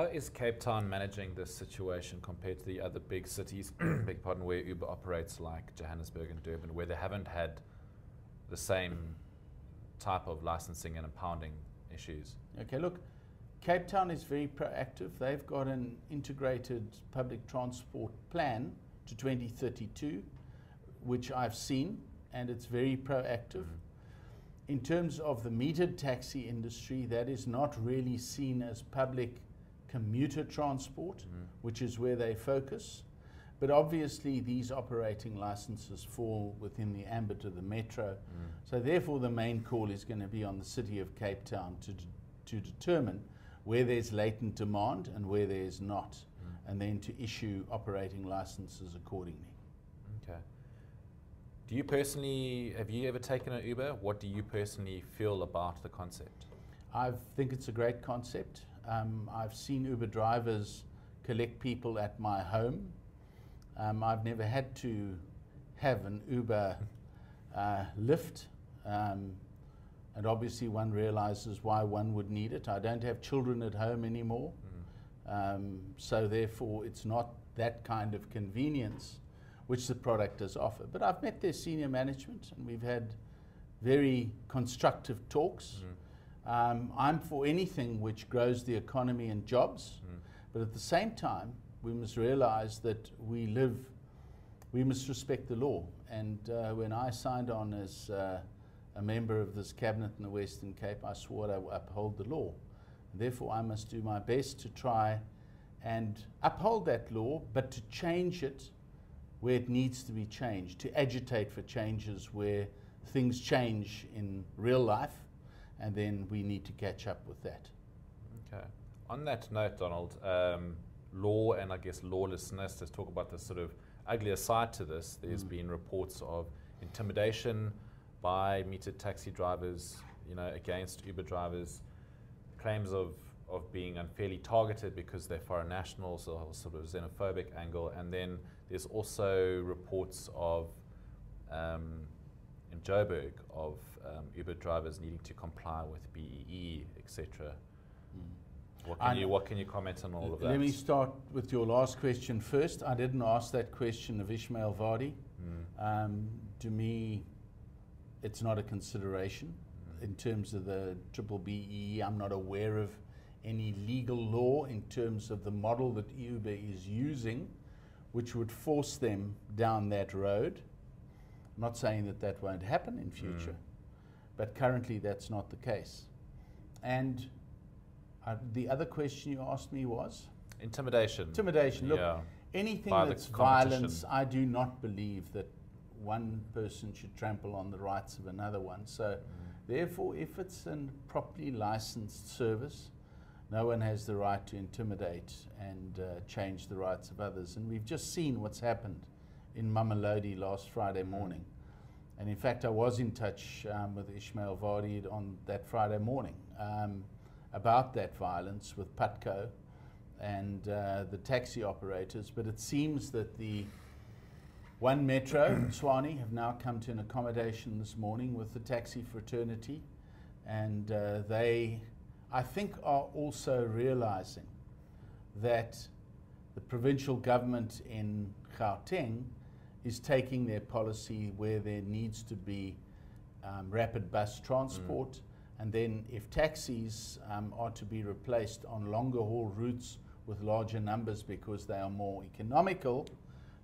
How is Cape Town managing this situation compared to the other big cities, beg pardon, where Uber operates, like Johannesburg and Durban, where they haven't had the same type of licensing and impounding issues? Okay, look, Cape Town is very proactive. They've got an integrated public transport plan to 2032, which I've seen, and it's very proactive. In terms of the metered taxi industry, that is not really seen as public commuter transport, which is where they focus. But obviously these operating licenses fall within the ambit of the metro. So therefore the main call is going to be on the City of Cape Town to determine where there's latent demand and where there's not, and then to issue operating licenses accordingly. Okay. Do you personally, have you ever taken an Uber? What do you personally feel about the concept? I think it's a great concept. I've seen Uber drivers collect people at my home. I've never had to have an Uber lift, and obviously one realizes why one would need it. I don't have children at home anymore, so therefore it's not that kind of convenience which the product does offer. But I've met their senior management and we've had very constructive talks. I'm for anything which grows the economy and jobs, but at the same time we must realize that we must respect the law. And when I signed on as a member of this cabinet in the Western Cape, I swore I would uphold the law. Therefore I must do my best to try and uphold that law, but to change it where it needs to be changed, to agitate for changes where things change in real life, and then we need to catch up with that. Okay. On that note, Donald, law and I guess lawlessness, let's talk about the sort of uglier side to this. There's been reports of intimidation by metered taxi drivers, against Uber drivers, claims of being unfairly targeted because they're foreign nationals, or sort of xenophobic angle. And then there's also reports of, in Joburg, of Uber drivers needing to comply with BEE, etc. What can you comment on all of that? Let me start with your last question first. I didn't ask that question of Ismail Vardy. To me, it's not a consideration. In terms of the triple BEE, I'm not aware of any legal law in terms of the model that Uber is using, which would force them down that road. I'm not saying that that won't happen in future, but currently that's not the case. And the other question you asked me was? Intimidation. Intimidation. Look, anything that's violence, I do not believe that one person should trample on the rights of another one. So therefore, if it's a properly licensed service, no one has the right to intimidate and change the rights of others. And we've just seen what's happened in Mamelodi last Friday morning. And in fact, I was in touch with Ismail Vardy on that Friday morning about that violence with Patco and the taxi operators. But it seems that the One Metro, Tshwane, have now come to an accommodation this morning with the taxi fraternity. And they, I think, are also realizing that the provincial government in Gauteng is taking their policy where there needs to be rapid bus transport, and then if taxis are to be replaced on longer haul routes with larger numbers because they are more economical,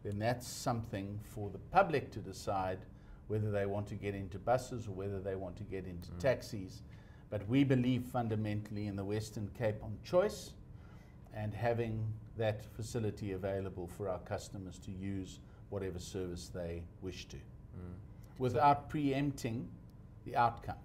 then that's something for the public to decide whether they want to get into buses or whether they want to get into taxis. But we believe fundamentally in the Western Cape on choice and having that facility available for our customers to use whatever service they wish to, without preempting the outcome.